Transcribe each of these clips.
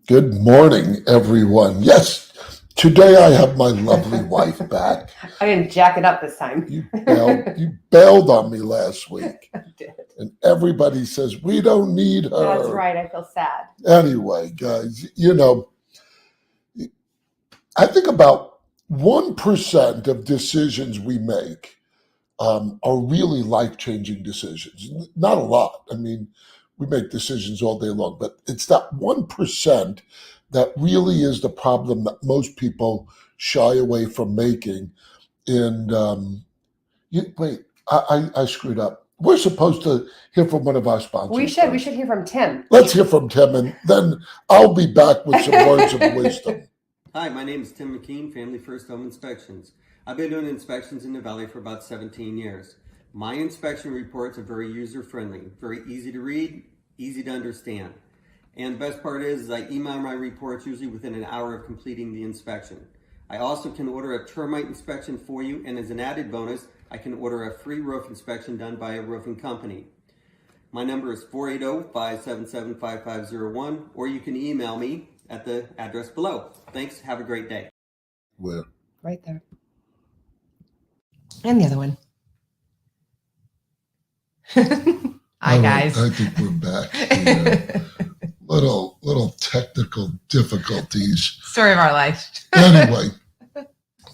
Good morning, everyone. Yes, today I have my lovely wife back. I didn't jack it up this time. You bailed on me last week. I did. And everybody says, we don't need her. That's right. I feel sad. Anyway, guys, I think about 1% of decisions we make are really life-changing decisions. Not a lot. I mean, we make decisions all day long, but it's that 1% that really is the problem that most people shy away from making. And I screwed up. We're supposed to hear from one of our sponsors. We should hear from Tim. Let's hear from Tim, and then I'll be back with some words of wisdom. Hi, my name is Tim McKean, Family First Home Inspections. I've been doing inspections in the Valley for about 17 years. My inspection reports are very user-friendly, very easy to read, easy to understand. And the best part is I email my reports usually within an hour of completing the inspection. I also can order a termite inspection for you, and as an added bonus, I can order a free roof inspection done by a roofing company. My number is 480-577-5501, or you can email me at the address below. Thanks. Have a great day. Where? Right there. And the other one. Hi, guys. I think we're back here. Little technical difficulties. Story of our life. Anyway,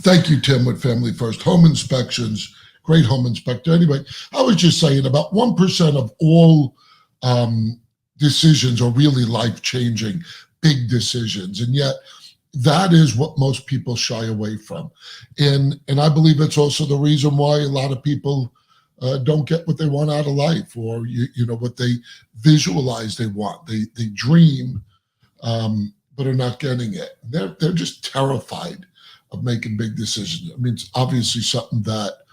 thank you, Tim, with Family First Home Inspections. Great home inspector. Anyway, I was just saying about 1% of all decisions are really life-changing, big decisions. And yet that is what most people shy away from. And I believe it's also the reason why a lot of people don't get what they want out of life, or what they visualize they want. They dream, but are not getting it. They're just terrified of making big decisions. I mean, it's obviously something that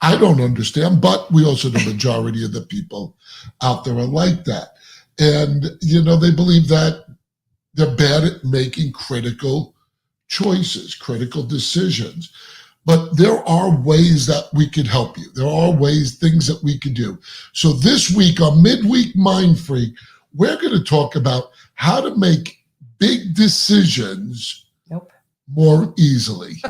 I don't understand, but we also, the majority of the people out there are like that. And, they believe that they're bad at making critical choices, critical decisions. But there are ways that we could help you. There are things that we could do. So this week on MidWeek MindFreak, we're going to talk about how to make big decisions more easily.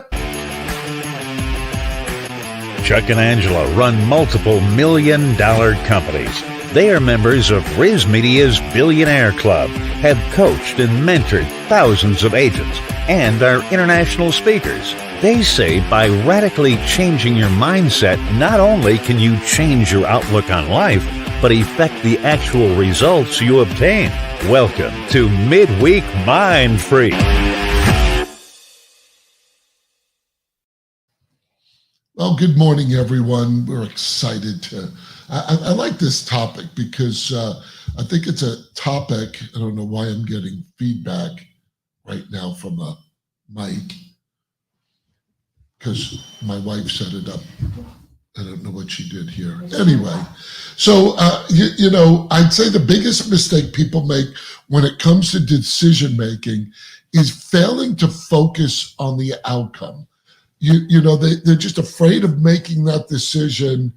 Chuck and Angela run multiple million-dollar companies. They are members of Riz Media's Billionaire Club, have coached and mentored thousands of agents, and are international speakers. They say by radically changing your mindset, not only can you change your outlook on life, but affect the actual results you obtain. Welcome to MidWeek MindFreak. Well, good morning, everyone. We're excited to... I like this topic because I think it's a topic. I don't know why I'm getting feedback right now from a mic, because my wife set it up. I don't know what she did here. Anyway, so, I'd say the biggest mistake people make when it comes to decision making is failing to focus on the outcome. They're just afraid of making that decision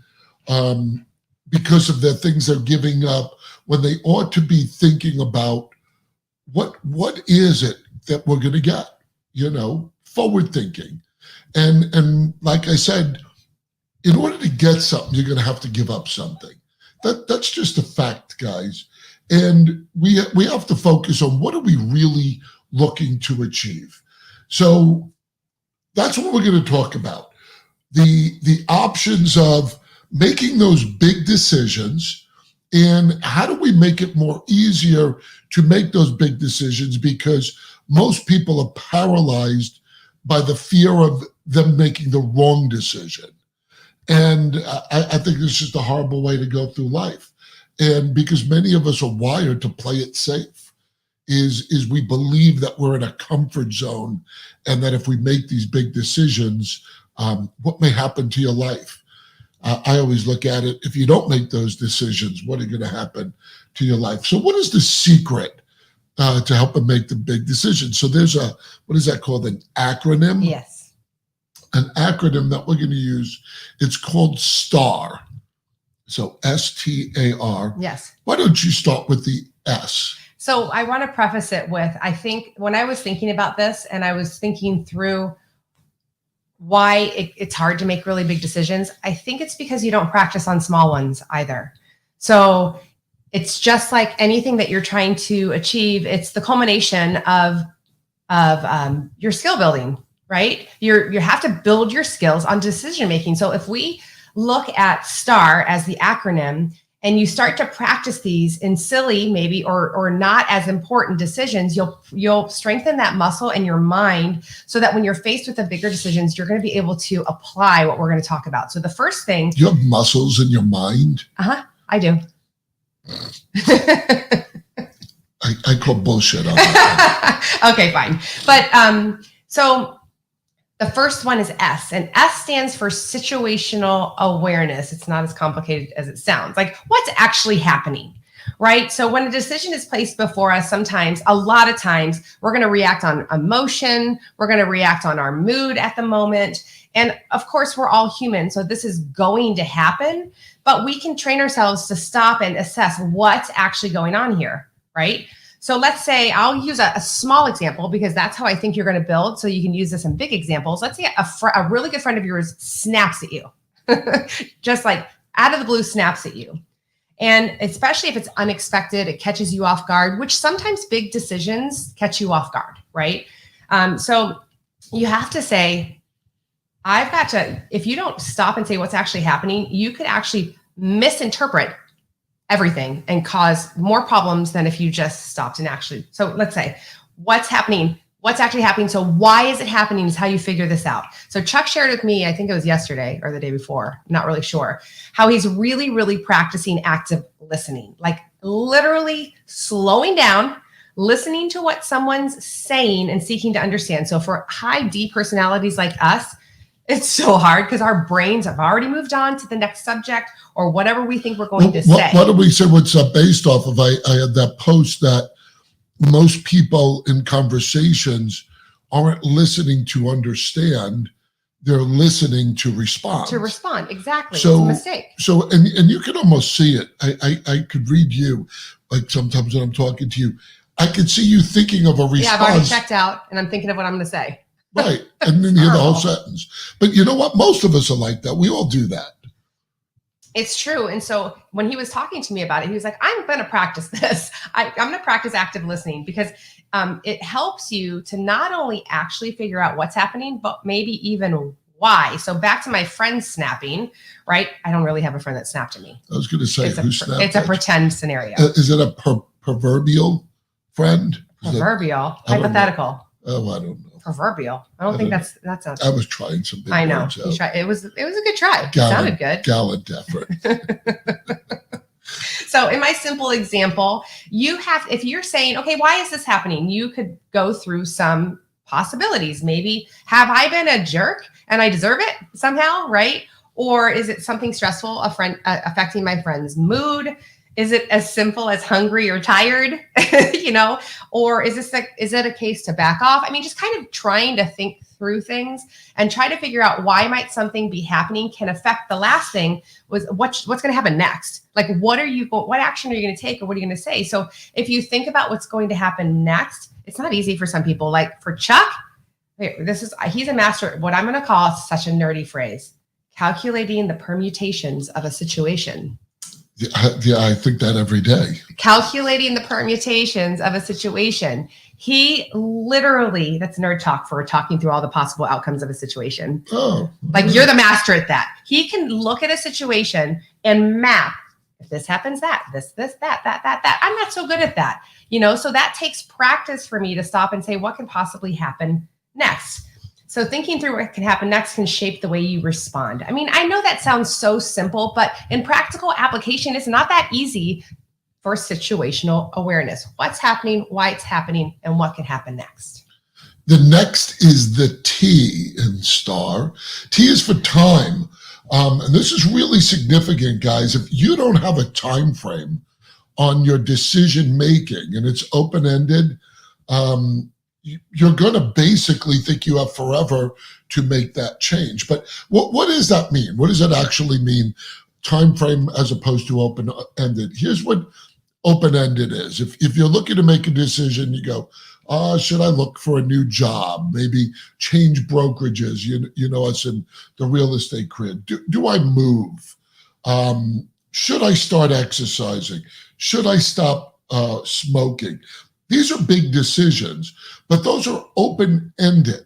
because of the things they're giving up, when they ought to be thinking about what is it that we're going to get, forward thinking. And like I said, in order to get something, you're going to have to give up something. That's just a fact, guys. And we have to focus on what are we really looking to achieve. So that's what we're going to talk about. The options of making those big decisions, and how do we make it more easier to make those big decisions, because most people are paralyzed by the fear of them making the wrong decision. And I think it's just a horrible way to go through life. And because many of us are wired to play it safe, is we believe that we're in a comfort zone, and that if we make these big decisions, what may happen to your life? I always look at it, if you don't make those decisions, what are going to happen to your life? So what is the secret to help them make the big decisions? So there's what is that called? An acronym? Yes. An acronym that we're going to use. It's called STAR. So STAR. Yes. Why don't you start with the S? So I want to preface it with, I think when I was thinking about this and I was thinking through why it's hard to make really big decisions, I think it's because you don't practice on small ones either. So it's just like anything that you're trying to achieve. It's the culmination of your skill building, right? You have to build your skills on decision making. So if we look at STAR as the acronym, and you start to practice these in silly, maybe, or not as important decisions, you'll strengthen that muscle in your mind so that when you're faced with the bigger decisions, you're going to be able to apply what we're going to talk about. So the first thing. You have muscles in your mind? I do. I call bullshit on that. Okay, fine. But so the first one is S, and S stands for situational awareness. It's not as complicated as it sounds. Like, what's actually happening, right? So when a decision is placed before us, a lot of times, we're going to react on emotion. We're going to react on our mood at the moment. And of course, we're all human, so this is going to happen, but we can train ourselves to stop and assess what's actually going on here, right? So let's say I'll use a small example because that's how I think you're going to build. So you can use this in big examples. Let's say a really good friend of yours snaps at you, just like out of the blue snaps at you. And especially if it's unexpected, it catches you off guard, which sometimes big decisions catch you off guard, right? So you have to say, if you don't stop and say what's actually happening, you could actually misinterpret everything and cause more problems than if you just stopped and actually. So let's say what's happening, what's actually happening. So why is it happening is how you figure this out. So Chuck shared with me, I think it was yesterday or the day before, I'm not really sure, how he's really, really practicing active listening, like literally slowing down, listening to what someone's saying and seeking to understand. So for high D personalities like us, it's so hard because our brains have already moved on to the next subject or whatever we think we're going to say. What do we say? What's that based off of? I had that post that most people in conversations aren't listening to understand; they're listening to respond. To respond, exactly. So, it's a mistake. So, and you can almost see it. I could read you, like sometimes when I'm talking to you, I could see you thinking of a response. Yeah, I've already checked out, and I'm thinking of what I'm going to say. Right. And then you hear the whole sentence. But you know what? Most of us are like that. We all do that. It's true. And so when he was talking to me about it, he was like, I'm going to practice this. I'm going to practice active listening because it helps you to not only actually figure out what's happening, but maybe even why. So back to my friend snapping, right? I don't really have a friend that snapped at me. I was going to say, who snapped? It's a pretend scenario. Is it a proverbial friend? Proverbial? Hypothetical? Oh, I don't know. Proverbial. I don't think that's not. I was trying some big I know. words out. It was a good try. It sounded good. Gallant effort. So in my simple example, if you're saying, okay, why is this happening? You could go through some possibilities. Maybe, have I been a jerk and I deserve it somehow, right? Or is it something stressful, affecting my friend's mood? Is it as simple as hungry or tired, or is it a case to back off? I mean, just kind of trying to think through things and try to figure out why might something be happening can affect the last thing was what's going to happen next. Like, what action are you going to take or what are you going to say? So if you think about what's going to happen next, it's not easy for some people. Like for Chuck, he's a master at what I'm going to call such a nerdy phrase, calculating the permutations of a situation. Yeah, I think that every day. Calculating the permutations of a situation. He literally, that's nerd talk for talking through all the possible outcomes of a situation. Oh. Like you're the master at that. He can look at a situation and map, if this happens, that, that. I'm not so good at that. So that takes practice for me to stop and say, what can possibly happen next? So thinking through what can happen next can shape the way you respond. I mean, I know that sounds so simple, but in practical application, it's not that easy for situational awareness. What's happening, why it's happening, and what can happen next. The next is the T in STAR. T is for time. And this is really significant, guys. If you don't have a time frame on your decision making and it's open-ended, you're going to basically think you have forever to make that change. But what does that mean? What does it actually mean? Time frame as opposed to open-ended. Here's what open-ended is. If you're looking to make a decision, you go, should I look for a new job? Maybe change brokerages, you know us in the real estate career. Do I move? Should I start exercising? Should I stop smoking? These are big decisions, but those are open-ended.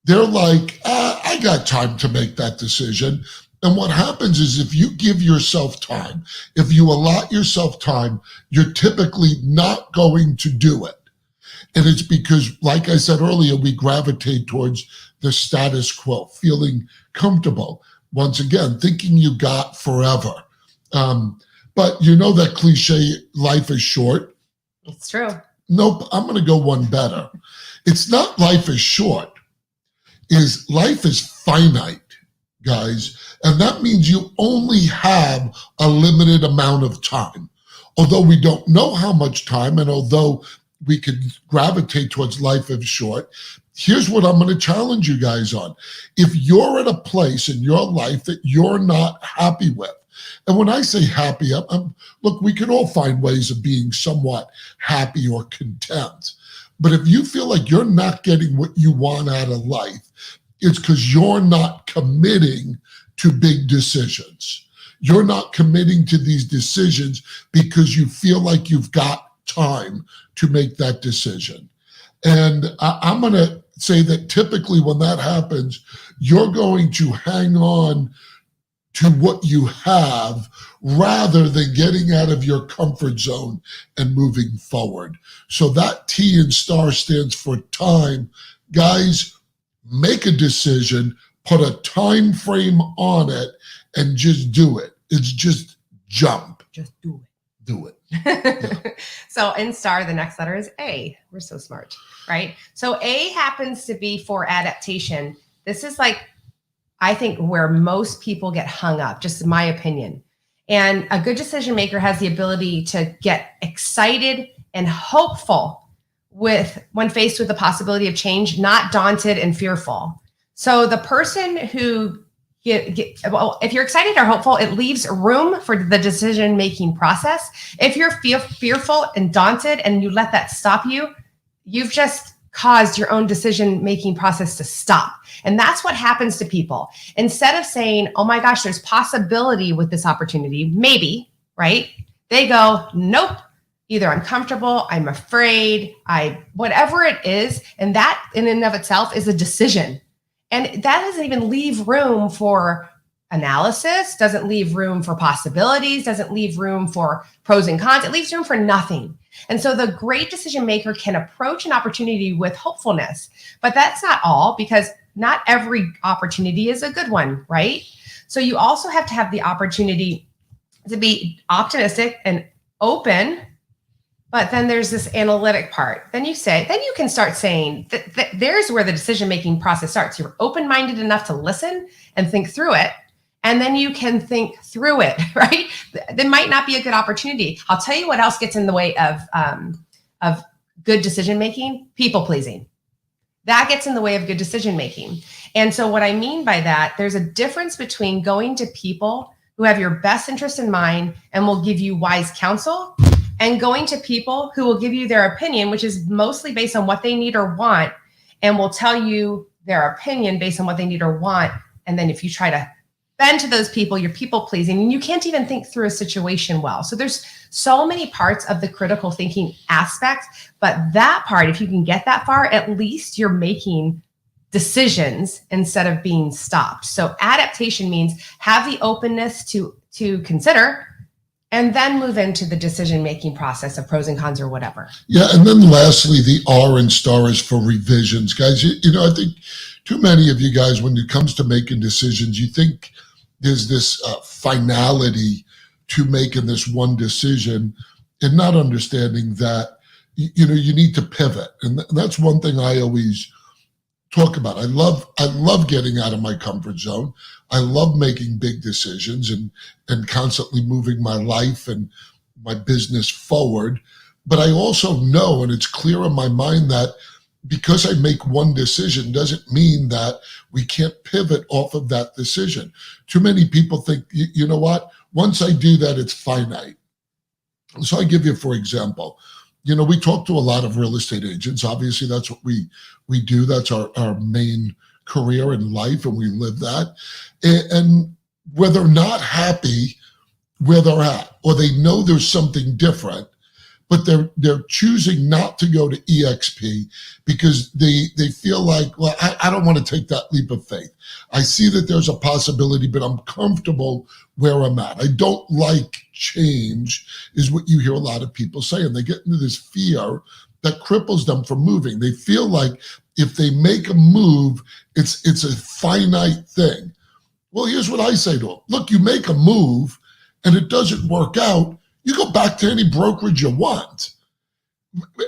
They're like, I got time to make that decision. And what happens is if you give yourself time, if you allot yourself time, you're typically not going to do it. And it's because, like I said earlier, we gravitate towards the status quo, feeling comfortable. Once again, thinking you got forever. But you know that cliche, life is short? It's true. Nope, I'm going to go one better. It's not life is short. Life is finite, guys. And that means you only have a limited amount of time. Although we don't know how much time, and although we can gravitate towards life is short, here's what I'm going to challenge you guys on. If you're at a place in your life that you're not happy with, and when I say happy, look, we can all find ways of being somewhat happy or content. But if you feel like you're not getting what you want out of life, it's because you're not committing to big decisions. You're not committing to these decisions because you feel like you've got time to make that decision. And I'm going to say that typically when that happens, you're going to hang on to what you have rather than getting out of your comfort zone and moving forward. So that T in STAR stands for time. Guys, make a decision, put a time frame on it, and just do it. It's just jump. Just do it. Do it. Yeah. So in STAR, the next letter is A. We're so smart, right? So A happens to be for adaptation. This is like, I think, where most people get hung up, just in my opinion. And a good decision maker has the ability to get excited and hopeful when faced with the possibility of change, not daunted and fearful. So the person who if you're excited or hopeful, it leaves room for the decision-making process. If you're fearful and daunted and you let that stop you, you've just caused your own decision-making process to stop. And that's what happens to people. Instead of saying, oh my gosh, there's possibility with this opportunity, maybe, right? They go, nope, either I'm comfortable, I'm afraid, whatever it is. And that in and of itself is a decision. And that doesn't even leave room for analysis, doesn't leave room for possibilities, doesn't leave room for pros and cons. It leaves room for nothing. And so the great decision maker can approach an opportunity with hopefulness, but that's not all, because not every opportunity is a good one, right? So you also have to have the opportunity to be optimistic and open. But then there's this analytic part. Then you can start saying that there's where the decision-making process starts. You're open-minded enough to listen and think through it. And then you can think through it, right? There might not be a good opportunity. I'll tell you what else gets in the way of good decision-making: people-pleasing. That gets in the way of good decision-making. And so what I mean by that, there's a difference between going to people who have your best interest in mind and will give you wise counsel, and going to people who will give you their opinion, which is mostly based on what they need or want, and will tell you their opinion based on what they need or want. And then if you try to bend to those people, you're people pleasing, and you can't even think through a situation well. So there's so many parts of the critical thinking aspect, but that part, if you can get that far, at least you're making decisions instead of being stopped. So adaptation means have the openness to consider, and then move into the decision-making process of pros and cons or whatever. Yeah, and then lastly, the R in STAR is for revisions. Guys, I think too many of you guys, when it comes to making decisions, you think there's this finality to making this one decision and not understanding that, you need to pivot. And that's one thing I always talk about. I love getting out of my comfort zone. I love making big decisions and constantly moving my life and my business forward. But I also know, and it's clear in my mind, that because I make one decision doesn't mean that we can't pivot off of that decision. Too many people think, you know what? Once I do that, it's finite. So I give you, for example, you know, we talk to a lot of real estate agents. Obviously, that's what we do. That's our main career in life, and we live that. And where they're not happy where they're at, or they know there's something different, but they're choosing not to go to EXP because they feel like, well, I don't want to take that leap of faith. I see that there's a possibility, but I'm comfortable where I'm at. I don't like change, is what you hear a lot of people say. And they get into this fear that cripples them from moving. They feel like if they make a move, it's a finite thing. Well, here's what I say to them. Look, you make a move and it doesn't work out, you go back to any brokerage you want.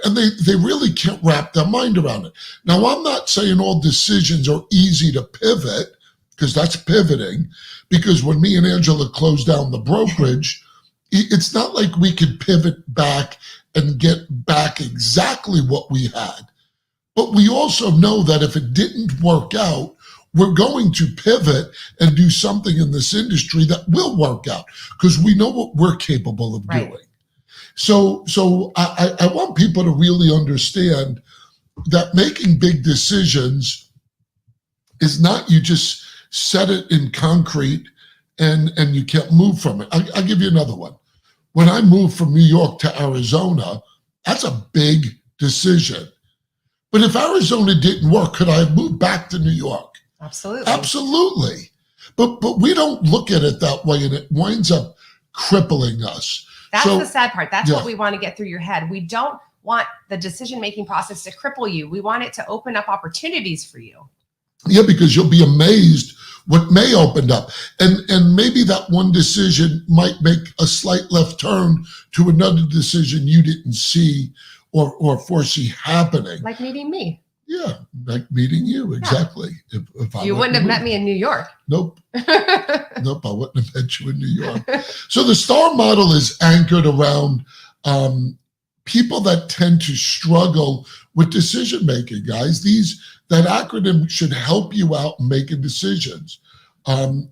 And they really can't wrap their mind around it. Now, I'm not saying all decisions are easy to pivot, because that's pivoting. Because when me and Angela closed down the brokerage, it's not like we could pivot back and get back exactly what we had. But we also know that if it didn't work out, we're going to pivot and do something in this industry that will work out, because we know what we're capable of doing. So I want people to really understand that making big decisions is not you just set it in concrete and you can't move from it. I'll give you another one. When I moved from New York to Arizona, that's a big decision. But if Arizona didn't work, could I have moved back to New York? Absolutely. Absolutely. But we don't look at it that way, and it winds up crippling us. That's the sad part. That's yeah. what we want to get through your head. We don't want the decision-making process to cripple you. We want it to open up opportunities for you. Yeah, because you'll be amazed what may open up. And maybe that one decision might make a slight left turn to another decision you didn't see or foresee happening. Like meeting me. Yeah, like meeting you, exactly. Yeah. If I you wouldn't have met me in New York. Nope. Nope, I wouldn't have met you in New York. So the STAR model is anchored around people that tend to struggle with decision making, guys. That acronym should help you out making decisions.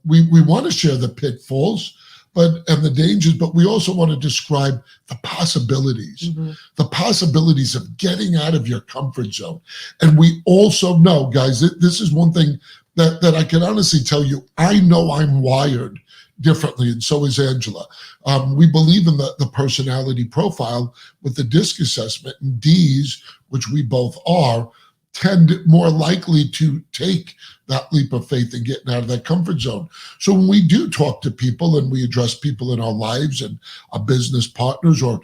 We want to share the pitfalls and the dangers, but we also want to describe the possibilities, the possibilities of getting out of your comfort zone. And we also know, guys, this is one thing that I can honestly tell you, I know I'm wired differently, and so is Angela. We believe in the personality profile with the DISC assessment, and Ds, which we both are, tend more likely to take that leap of faith and getting out of that comfort zone. So when we do talk to people and we address people in our lives and our business partners or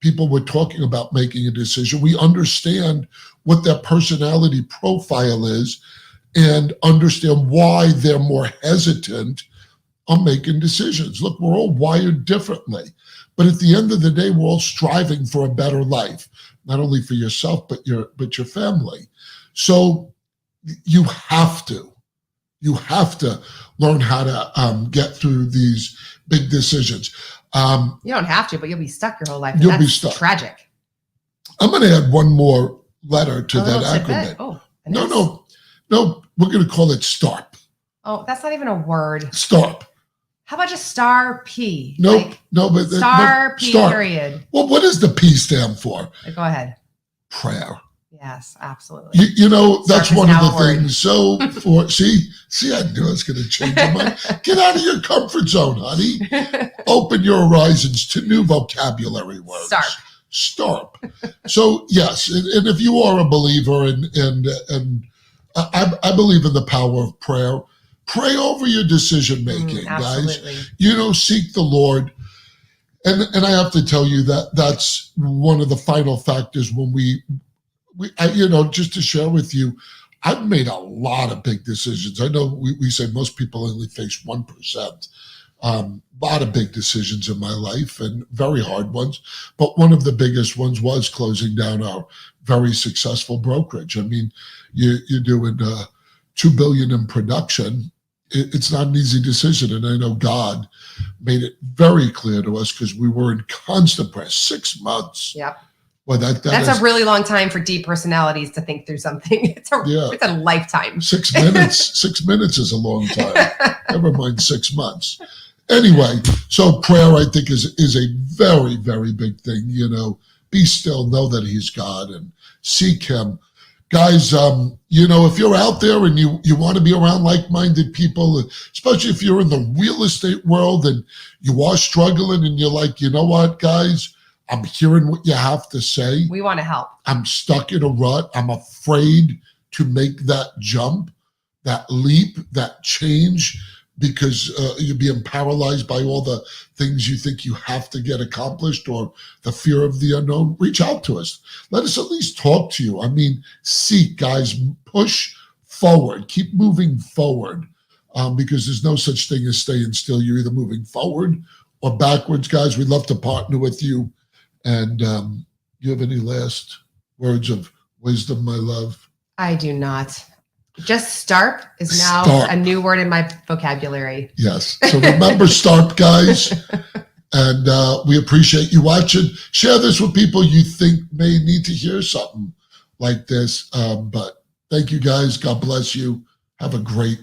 people we're talking about making a decision, we understand what their personality profile is and understand why they're more hesitant on making decisions. Look, we're all wired differently, but at the end of the day, we're all striving for a better life, not only for yourself, but your family. So you have to learn how to get through these big decisions. You don't have to, but you'll be stuck your whole life. You'll be stuck. Tragic. I'm going to add one more letter to that acronym. Oh, No. We're going to call it STARP. Oh, that's not even a word. STARP. How about just star P? But star P period. Well, what does the P stand for? Go ahead. Prayer. Yes, absolutely. You know, that's one of the word. things. So see, I knew I was going to change my mind. Get out of your comfort zone, honey. Open your horizons to new vocabulary words. STARP. So yes, and if you are a believer and I believe in the power of prayer. Pray over your decision making, guys. You know, seek the Lord. And I have to tell you that's one of the final factors when just to share with you, I've made a lot of big decisions. I know we say most people only face 1%. A lot of big decisions in my life and very hard ones. But one of the biggest ones was closing down our very successful brokerage. I mean, you're doing $2 billion in production. It's not an easy decision. And I know God made it very clear to us because we were in constant press, 6 months. Yep. Well, that's a really long time for deep personalities to think through something. It's a lifetime. 6 minutes. 6 minutes is a long time. Never mind 6 months. Anyway, so prayer, I think, is a very, very big thing. You know, be still, know that he's God, and seek him. Guys, you know, if you're out there and you want to be around like-minded people, especially if you're in the real estate world and you are struggling and you're like, you know what, guys, I'm hearing what you have to say. We want to help. I'm stuck in a rut. I'm afraid to make that jump, that leap, that change, because you're being paralyzed by all the things you think you have to get accomplished or the fear of the unknown. Reach out to us. Let us at least talk to you. I mean, seek, guys, push forward, keep moving forward, because there's no such thing as staying still. You're either moving forward or backwards, guys. We'd love to partner with you. And you have any last words of wisdom, my love? I do not. Just STARP is now STARP. a new word in my vocabulary. Yes. So remember STARP, guys. And we appreciate you watching. Share this with people you think may need to hear something like this. But thank you, guys. God bless you. Have a great